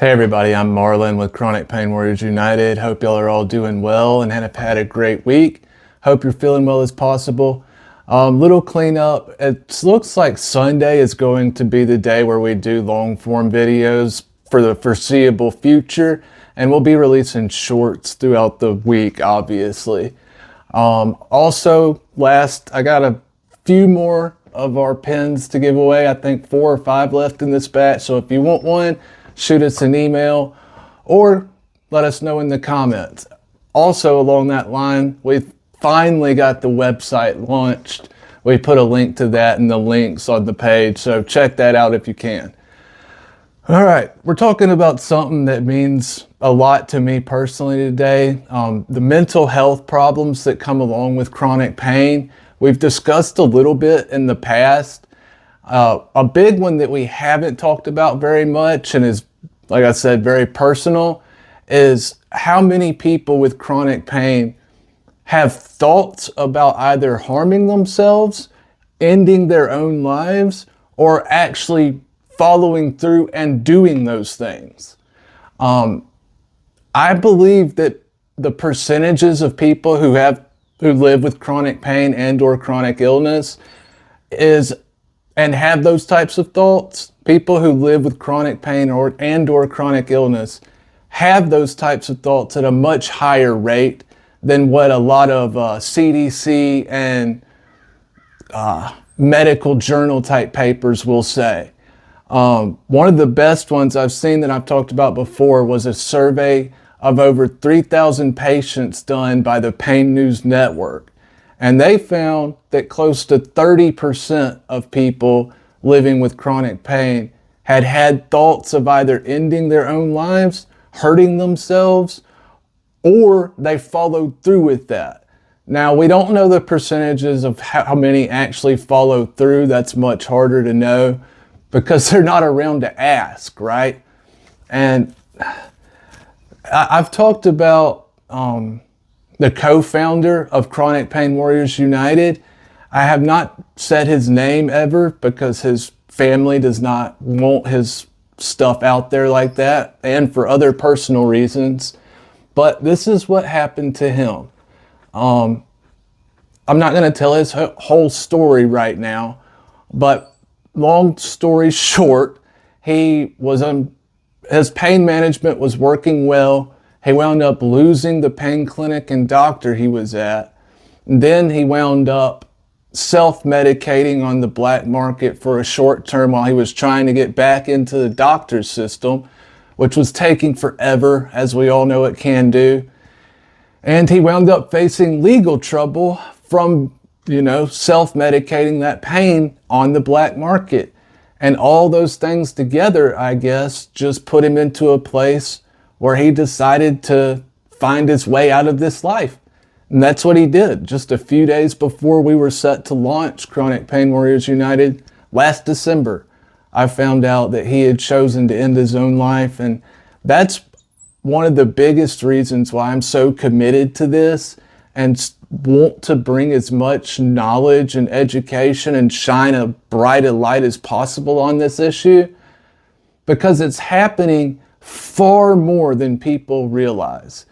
Hey everybody, I'm Marlon with Chronic Pain Warriors United. Hope y'all are all doing well and have had a great week. Hope you're feeling well as possible. Little cleanup. It looks like Sunday is going to be the day where we do long form videos for the foreseeable future, and we'll be releasing shorts throughout the week, obviously. Also, I got a few more of our pens to give away. I think 4 or 5 left in this batch. So if you want one, shoot us an email or let us know in the comments. Also, along that line, we've finally got the website launched. We put a link to that in the links on the page, so check that out if you can. All right, we're talking about something that means a lot to me personally today. The mental health problems that come along with chronic pain. We've discussed a little bit in the past. A big one that we haven't talked about very much and is, like I said, very personal, is how many people with chronic pain have thoughts about either harming themselves, ending their own lives, or actually following through and doing those things. I believe that the percentages of people who live with chronic pain and or chronic illness and have those types of thoughts, people who live with chronic pain or chronic illness have those types of thoughts at a much higher rate than what a lot of CDC and medical journal type papers will say. One of the best ones I've seen that I've talked about before was a survey of over 3,000 patients done by the Pain News Network. And they found that close to 30% of people living with chronic pain had thoughts of either ending their own lives, hurting themselves, or they followed through with that. Now, we don't know the percentages of how many actually follow through. That's much harder to know because they're not around to ask, right? And I've talked about the co-founder of Chronic Pain Warriors United. I have not said his name ever because his family does not want his stuff out there like that, and for other personal reasons. But this is what happened to him. I'm not going to tell his whole story right now, but long story short, his pain management was working well. He wound up losing the pain clinic and doctor he was at. And then he wound up self-medicating on the black market for a short term while he was trying to get back into the doctor's system, which was taking forever, as we all know it can do. And he wound up facing legal trouble from, self-medicating that pain on the black market. And all those things together, I guess, just put him into a place where he decided to find his way out of this life. And that's what he did. Just a few days before we were set to launch Chronic Pain Warriors United last December, I found out that he had chosen to end his own life. And that's one of the biggest reasons why I'm so committed to this and want to bring as much knowledge and education and shine a bright a light as possible on this issue, because it's happening far more than people realize.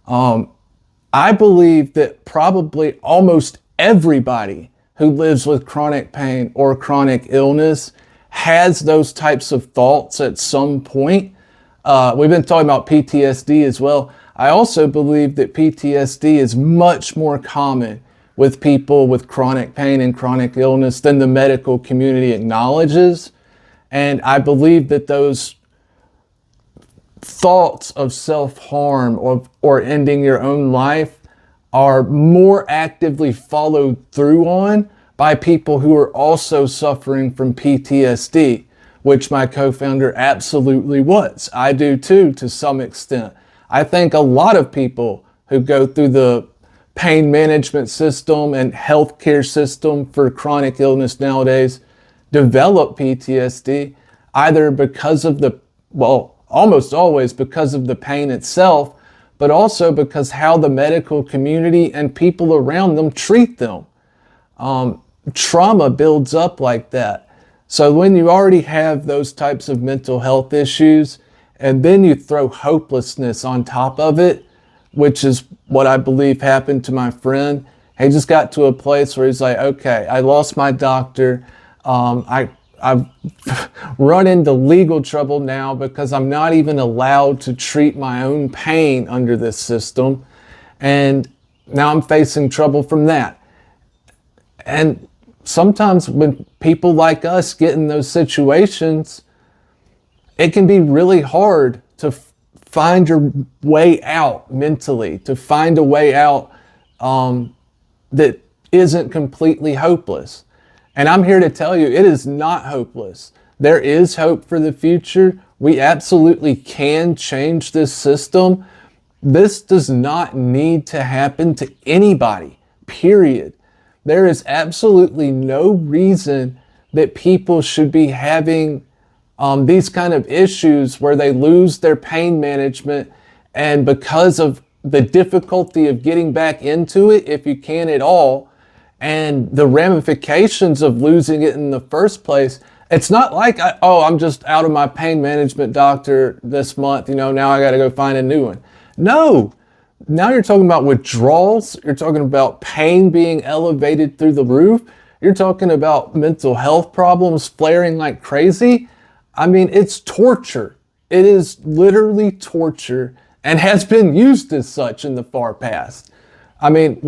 I believe that probably almost everybody who lives with chronic pain or chronic illness has those types of thoughts at some point. We've been talking about PTSD as well. I also believe that PTSD is much more common with people with chronic pain and chronic illness than the medical community acknowledges. And I believe that those thoughts of self-harm or ending your own life are more actively followed through on by people who are also suffering from PTSD, which my co-founder absolutely was. I do too, to some extent. I think a lot of people who go through the pain management system and healthcare system for chronic illness nowadays develop PTSD either because of almost always because of the pain itself, but also because how the medical community and people around them treat them. Trauma builds up like that. So when you already have those types of mental health issues and then you throw hopelessness on top of it, which is what I believe happened to my friend. He just got to a place where he's like, okay, I lost my doctor. I've run into legal trouble now because I'm not even allowed to treat my own pain under this system. And now I'm facing trouble from that. And sometimes when people like us get in those situations, it can be really hard to find your way out mentally, to find a way out that isn't completely hopeless. And I'm here to tell you, it is not hopeless. There is hope for the future. We absolutely can change this system. This does not need to happen to anybody, period. There is absolutely no reason that people should be having these kind of issues where they lose their pain management, and because of the difficulty of getting back into it, if you can at all, and the ramifications of losing it in the first place, it's not like, I'm just out of my pain management doctor this month, now I got to go find a new one. No, now you're talking about withdrawals. You're talking about pain being elevated through the roof. You're talking about mental health problems flaring like crazy. I mean, it's torture. It is literally torture and has been used as such in the far past. I mean,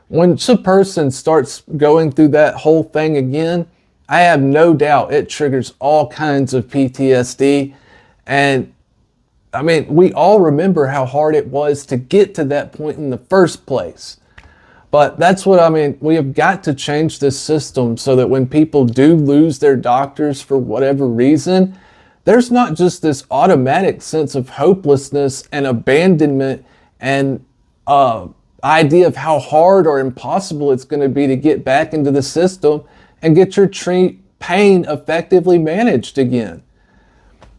once a person starts going through that whole thing again, I have no doubt it triggers all kinds of PTSD. And I mean, we all remember how hard it was to get to that point in the first place. But that's what I mean. We have got to change this system so that when people do lose their doctors for whatever reason, there's not just this automatic sense of hopelessness and abandonment and idea of how hard or impossible it's going to be to get back into the system and get your pain effectively managed again.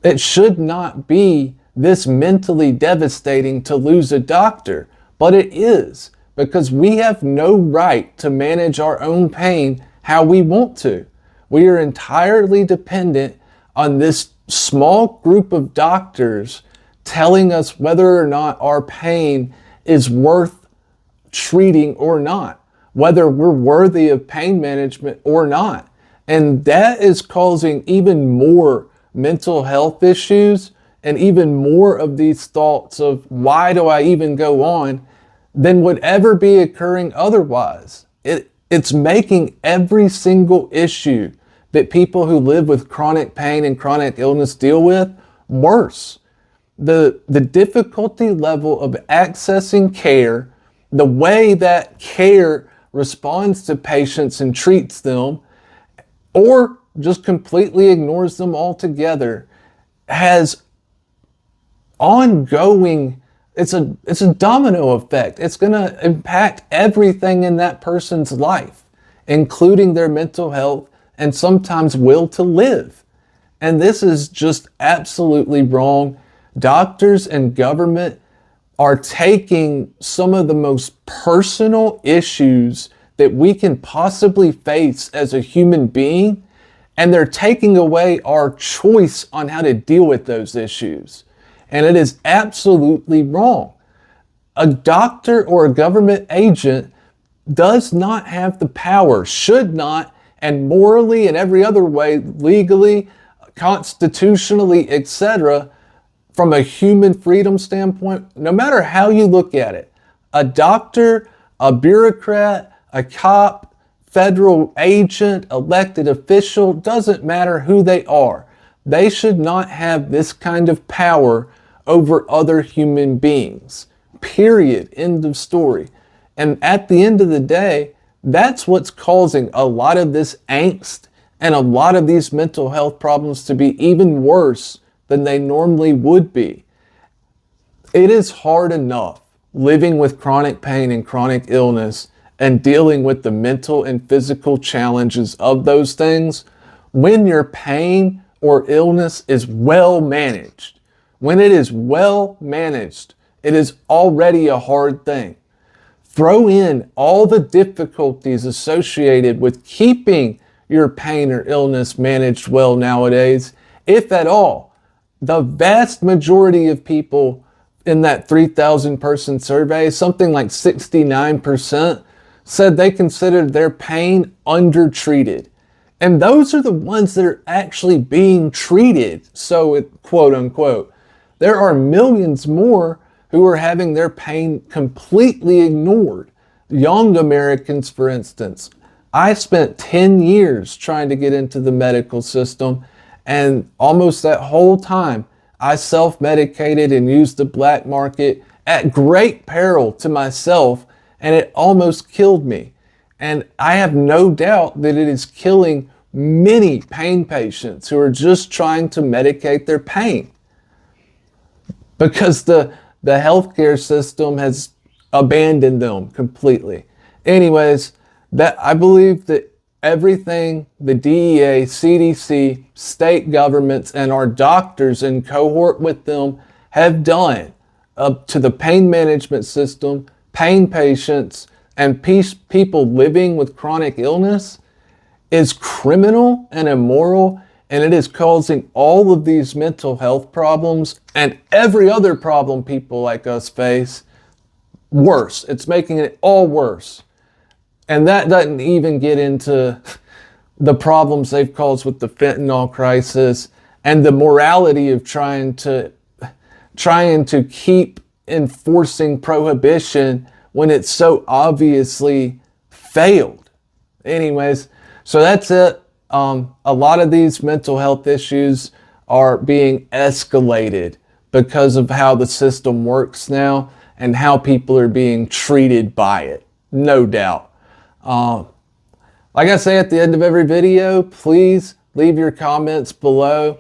It should not be this mentally devastating to lose a doctor, but it is, because we have no right to manage our own pain how we want to. We are entirely dependent on this small group of doctors telling us whether or not our pain is worth treating or not, whether we're worthy of pain management or not. And that is causing even more mental health issues and even more of these thoughts of why do I even go on than would ever be occurring otherwise. It's making every single issue that people who live with chronic pain and chronic illness deal with worse. The difficulty level of accessing care, the way that care responds to patients and treats them, or just completely ignores them altogether, has ongoing, it's a domino effect. It's going to impact everything in that person's life, including their mental health and sometimes will to live. And this is just absolutely wrong. Doctors and government are taking some of the most personal issues that we can possibly face as a human being, and they're taking away our choice on how to deal with those issues. And it is absolutely wrong. A doctor or a government agent does not have the power, should not, and morally and every other way, legally, constitutionally, etc., from a human freedom standpoint, no matter how you look at it, a doctor, a bureaucrat, a cop, federal agent, elected official, doesn't matter who they are. They should not have this kind of power over other human beings. Period. End of story. And at the end of the day, that's what's causing a lot of this angst and a lot of these mental health problems to be even worse than they normally would be. It is hard enough living with chronic pain and chronic illness and dealing with the mental and physical challenges of those things when your pain or illness is well managed. When it is well managed, it is already a hard thing. Throw in all the difficulties associated with keeping your pain or illness managed well nowadays, if at all. the vast majority of people in that 3,000 person survey, something like 69%, said they considered their pain undertreated. And those are the ones that are actually being treated, so quote unquote. There are millions more who are having their pain completely ignored. Young Americans, for instance. I spent 10 years trying to get into the medical system, and almost that whole time, I self-medicated and used the black market at great peril to myself, and it almost killed me. And I have no doubt that it is killing many pain patients who are just trying to medicate their pain, because the healthcare system has abandoned them completely. Anyways, that I believe that everything the DEA, CDC, state governments, and our doctors in cohort with them have done up to the pain management system, pain patients, and people living with chronic illness is criminal and immoral, and it is causing all of these mental health problems and every other problem people like us face worse. It's making it all worse. And that doesn't even get into the problems they've caused with the fentanyl crisis and the morality of trying to keep enforcing prohibition when it's so obviously failed. Anyways, so that's it. A lot of these mental health issues are being escalated because of how the system works now and how people are being treated by it. No doubt. Like I say at the end of every video, please leave your comments below.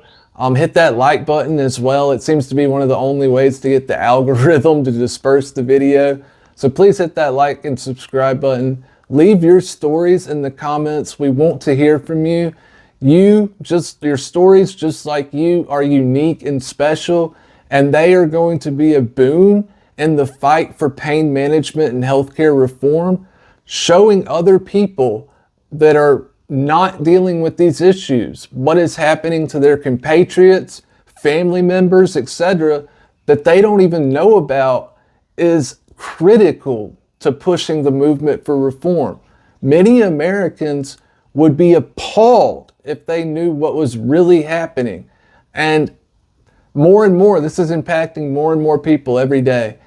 Hit that like button as well. It seems to be one of the only ways to get the algorithm to disperse the video. So please hit that like and subscribe button. Leave your stories in the comments. We want to hear from you. Your stories, just like you, are unique and special, and they are going to be a boon in the fight for pain management and healthcare reform, showing other people that are not dealing with these issues what is happening to their compatriots, family members, etc., that they don't even know about, is critical to pushing the movement for reform. Many Americans would be appalled if they knew what was really happening. And more, this is impacting more and more people every day,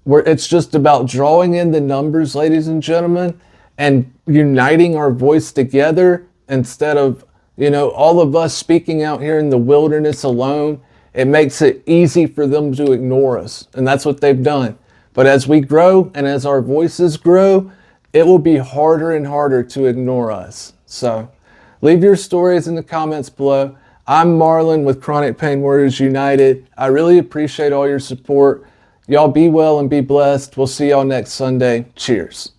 where it's just about drawing in the numbers, ladies and gentlemen, and uniting our voice together instead of, all of us speaking out here in the wilderness alone. It makes it easy for them to ignore us, and that's what they've done. But as we grow and as our voices grow, it will be harder and harder to ignore us. So leave your stories in the comments below. I'm Marlon with Chronic Pain Warriors United. I really appreciate all your support. Y'all be well and be blessed. We'll see y'all next Sunday. Cheers.